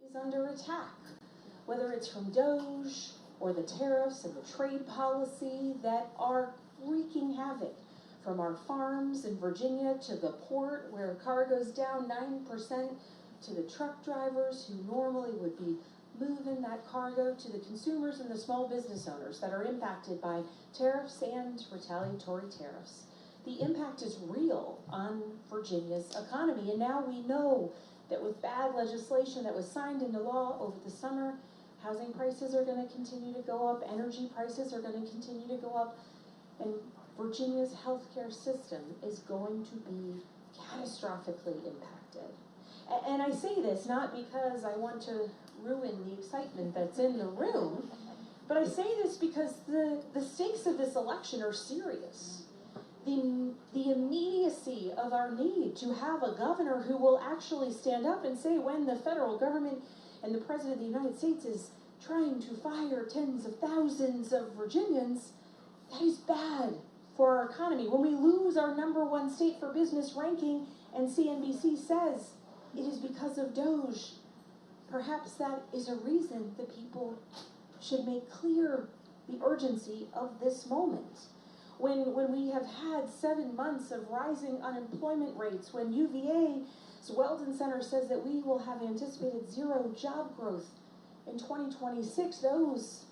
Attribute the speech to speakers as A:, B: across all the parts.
A: is under attack, whether it's from DOGE or the tariffs and the trade policy that are wreaking havoc, from our farms in Virginia to the port where cargo's down 9%, to the truck drivers who normally would be moving that cargo, to the consumers and the small business owners that are impacted by tariffs and retaliatory tariffs. The impact is real on Virginia's economy, and now we know that with bad legislation that was signed into law over the summer, housing prices are going to continue to go up, energy prices are going to continue to go up, and Virginia's healthcare system is going to be catastrophically impacted. And I say this not because I want to ruin the excitement that's in the room, but I say this because the stakes of this election are serious. The immediacy of our need to have a governor who will actually stand up and say when the federal government and the President of the United States is trying to fire tens of thousands of Virginians, that is bad for our economy. When we lose our #1 state for business ranking and CNBC says it is because of DOGE, perhaps that is a reason that people should make clear the urgency of this moment. When we have had 7 months of rising unemployment rates, when UVA's Weldon Center says that we will have anticipated 0 job growth in 2026, those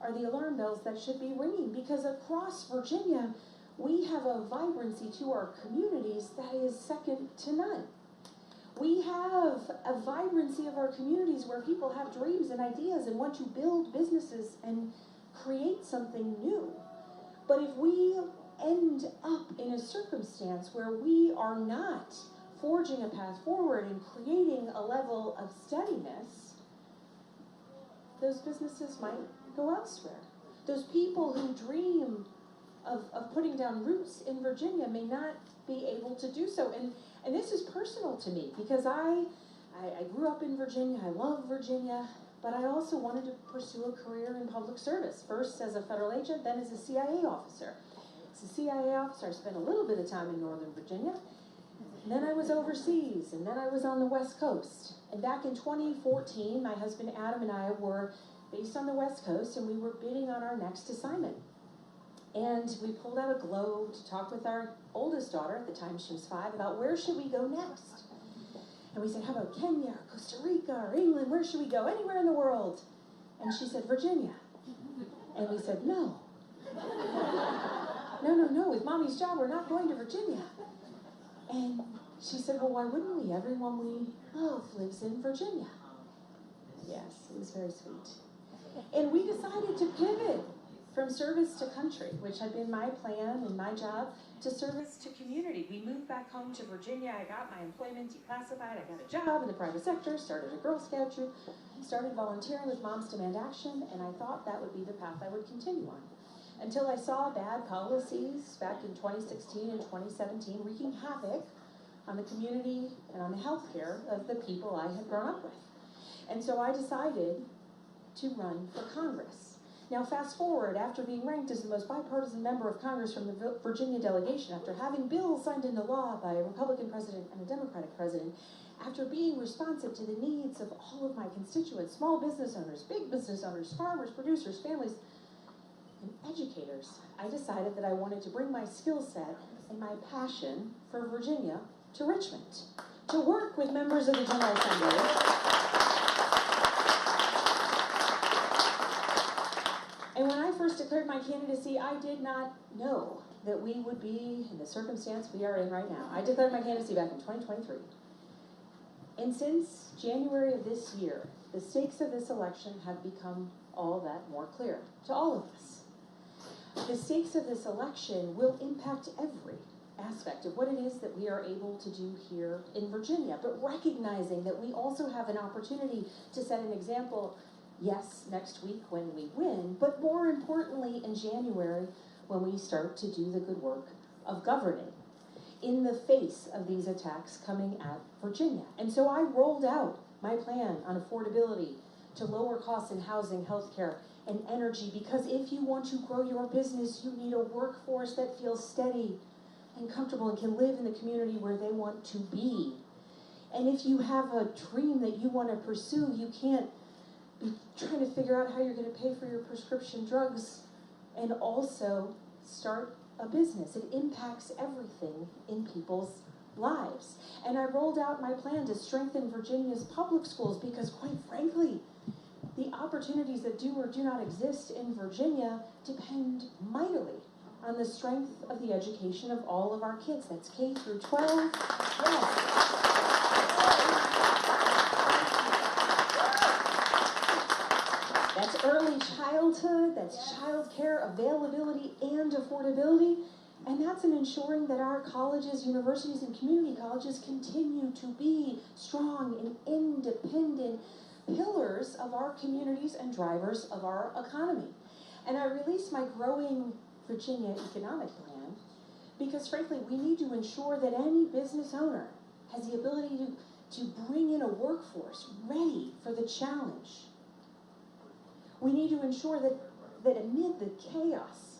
A: are the alarm bells that should be ringing, because across Virginia, we have a vibrancy to our communities that is second to none. We have a vibrancy of our communities where people have dreams and ideas and want to build businesses and create something new. But if we end up in a circumstance where we are not forging a path forward and creating a level of steadiness, those businesses might go elsewhere. Those people who dream of putting down roots in Virginia may not be able to do so. And this is personal to me because I grew up in Virginia, I love Virginia, but I also wanted to pursue a career in public service, first as a federal agent, then as a CIA officer. As a CIA officer, I spent a little bit of time in Northern Virginia, and then I was overseas, and then I was on the West Coast. And back in 2014, my husband Adam and I were based on the West Coast, and we were bidding on our next assignment. And we pulled out a globe to talk with our oldest daughter, at the time she was 5, about where should we go next. And we said, how about Kenya, or Costa Rica, or England? Where should we go? Anywhere in the world. And she said, Virginia. And we said, no. No, with Mommy's job, we're not going to Virginia. And she said, well, why wouldn't we? Everyone we love lives in Virginia. Yes, it was very sweet. And we decided to pivot from service to country, which had been my plan and my job, to service to community. We moved back home to Virginia. I got my employment declassified. I got a job in the private sector, started a Girl Scout troop, started volunteering with Moms Demand Action, and I thought that would be the path I would continue on. Until I saw bad policies back in 2016 and 2017 wreaking havoc on the community and on the health care of the people I had grown up with. And so I decided to run for Congress. Now, fast forward, after being ranked as the most bipartisan member of Congress from the Virginia delegation, after having bills signed into law by a Republican president and a Democratic president, after being responsive to the needs of all of my constituents, small business owners, big business owners, farmers, producers, families, and educators, I decided that I wanted to bring my skill set and my passion for Virginia to Richmond, to work with members of the General Assembly. And when I first declared my candidacy, I did not know that we would be in the circumstance we are in right now. I declared my candidacy back in 2023. And since January of this year, the stakes of this election have become all that more clear to all of us. The stakes of this election will impact every aspect of what it is that we are able to do here in Virginia, but recognizing that we also have an opportunity to set an example, yes, next week when we win, but more importantly in January when we start to do the good work of governing in the face of these attacks coming at Virginia. And so I rolled out my plan on affordability to lower costs in housing, healthcare, and energy, because if you want to grow your business, you need a workforce that feels steady and comfortable and can live in the community where they want to be. And if you have a dream that you want to pursue, you can't be trying to figure out how you're going to pay for your prescription drugs and also start a business. It impacts everything in people's lives. And I rolled out my plan to strengthen Virginia's public schools because, quite frankly, the opportunities that do or do not exist in Virginia depend mightily on the strength of the education of all of our kids. That's K through 12. Yes. That's early childhood, that's child care availability and affordability, and that's in ensuring that our colleges, universities, and community colleges continue to be strong and independent pillars of our communities and drivers of our economy. And I released my Growing Virginia Economic Plan because, frankly, we need to ensure that any business owner has the ability to bring in a workforce ready for the challenge. We need to ensure that amid the chaos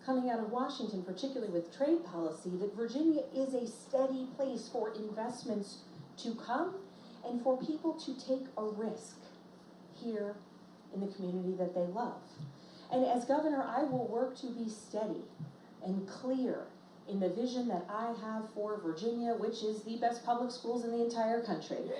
A: coming out of Washington, particularly with trade policy, that Virginia is a steady place for investments to come and for people to take a risk here in the community that they love. And as governor, I will work to be steady and clear in the vision that I have for Virginia, which is the best public schools in the entire country.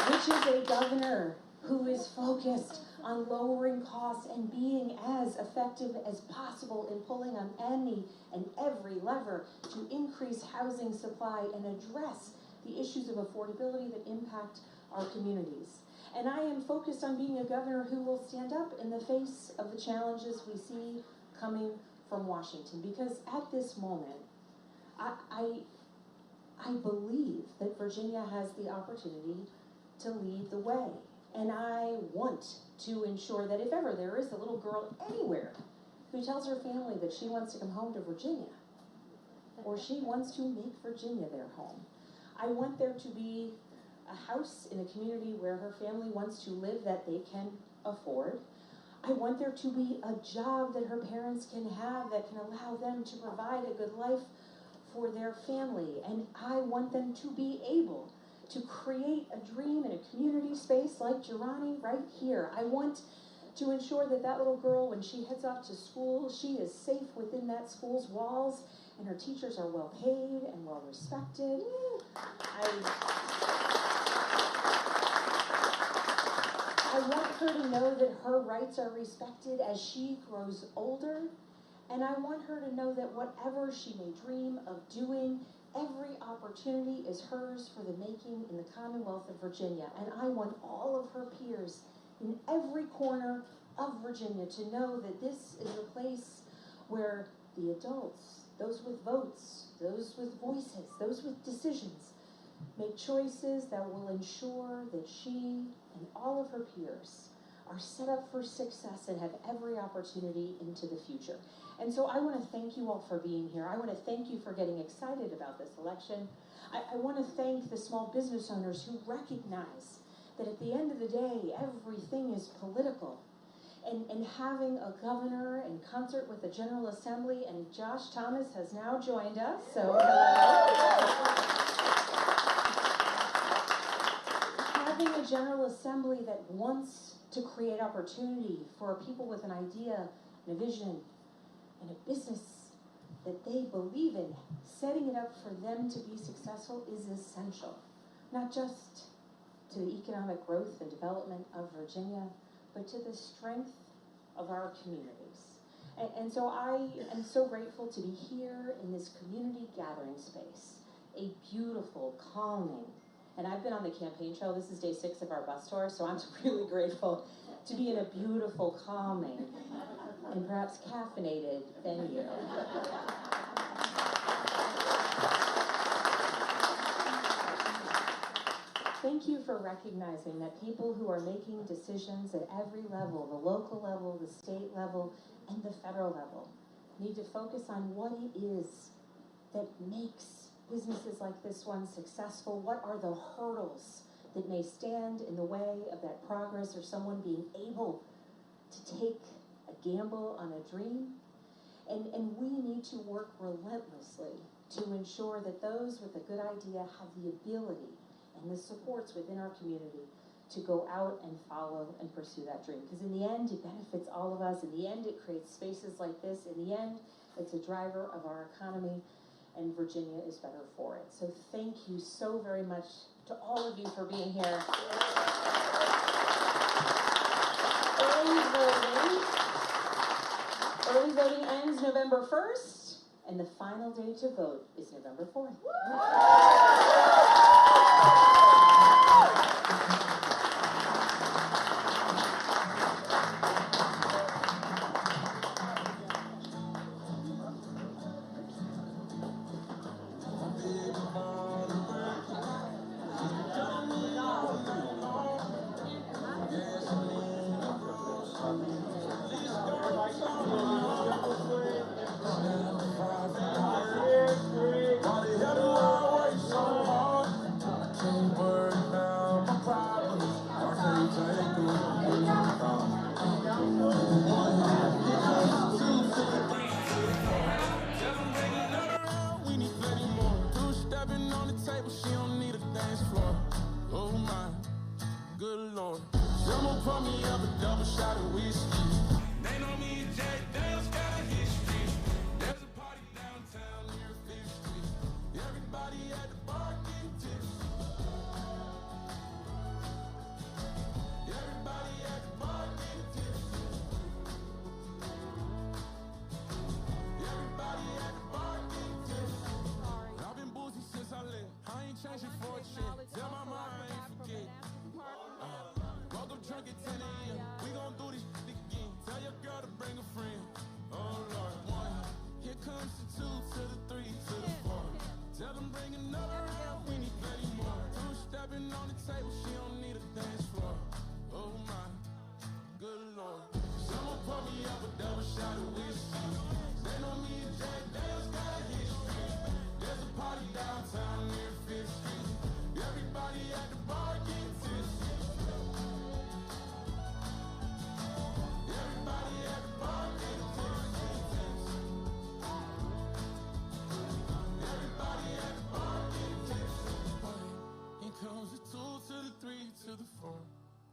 A: Which is a governor who is focused on lowering costs and being as effective as possible in pulling on any and every lever to increase housing supply and address the issues of affordability that impact our communities. And I am focused on being a governor who will stand up in the face of the challenges we see coming from Washington, because at this moment, I believe that Virginia has the opportunity to lead the way. And I want to ensure that if ever there is a little girl anywhere who tells her family that she wants to come home to Virginia, or she wants to make Virginia their home, I want there to be a house in a community where her family wants to live that they can afford. I want there to be a job that her parents can have that can allow them to provide a good life for their family. And I want them to be able to create a dream in a community space like Girani right here. I want to ensure that that little girl, when she heads off to school, she is safe within that school's walls and her teachers are well paid and well respected. I want her to know that her rights are respected as she grows older. And I want her to know that whatever she may dream of doing, every opportunity is hers for the making in the Commonwealth of Virginia. And I want all of her peers in every corner of Virginia to know that this is a place where the adults, those with votes, those with voices, those with decisions, make choices that will ensure that she and all of her peers are set up for success and have every opportunity into the future. And so I want to thank you all for being here. I want to thank you for getting excited about this election. I want to thank the small business owners who recognize that at the end of the day, everything is political. And having a governor in concert with the General Assembly, and Josh Thomas has now joined us, so having a General Assembly that wants to create opportunity for people with an idea and a vision and a business that they believe in, setting it up for them to be successful is essential, not just to the economic growth and development of Virginia, but to the strength of our communities. And so I am so grateful to be here in this community gathering space, a beautiful, calming, and I've been on the campaign trail. This is day 6 of our bus tour, so I'm really grateful to be in a beautiful, calming, and perhaps caffeinated venue. Thank you for recognizing that people who are making decisions at every level, the local level, the state level, and the federal level, need to focus on what it is that makes businesses like this one successful. What are the hurdles that may stand in the way of that progress or someone being able to take a gamble on a dream? And we need to work relentlessly to ensure that those with a good idea have the ability and the supports within our community to go out and follow and pursue that dream. Because in the end, it benefits all of us. In the end, it creates spaces like this. In the end, it's a driver of our economy, and Virginia is better for it. So thank you so very much to all of you for being here. Early voting ends November 1st, and the final day to vote is November 4th.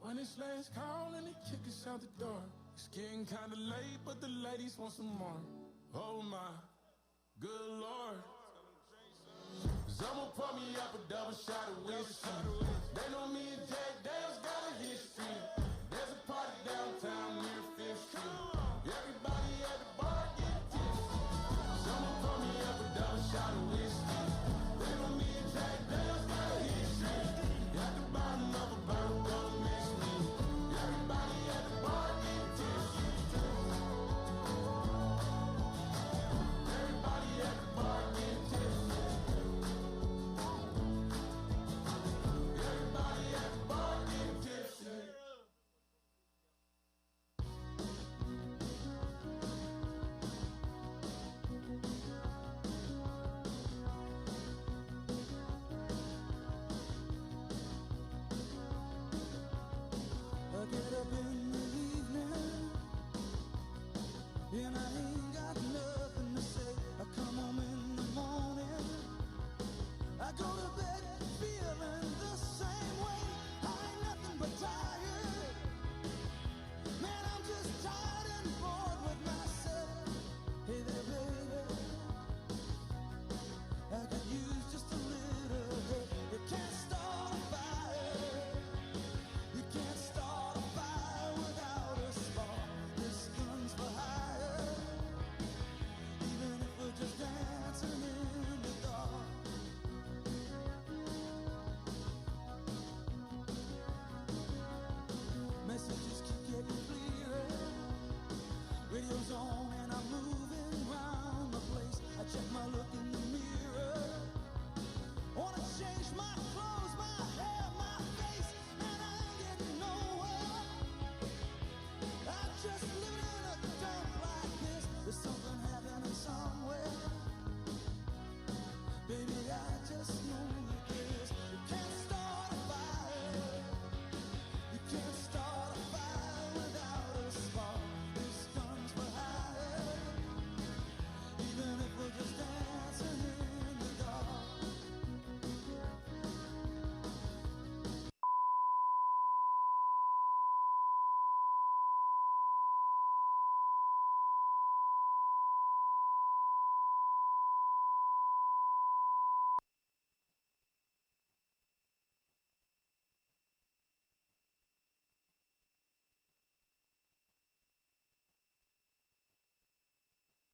B: When it's last call and they kick us out the door. It's getting kinda late, but the ladies want some more. Oh my, good Lord. Someone pour me up a double shot of whiskey. They know me and Jack Dale's got a history. There's a party downtown near 5th Street. Everybody at the bar get tipsy. Someone pour me up a double shot of whiskey. They know me and Jack Dale's got a history. At the bottom of a barrel, don't miss me. Everybody at the bar get tipsy. Everybody at the bar get tipsy. Everybody at the bar get tipsy.
C: I get up in the evening and I ain't got nothing to say. I come home in the morning, I go to bed feeling the same way. I ain't nothing but tired, man, I'm just tired and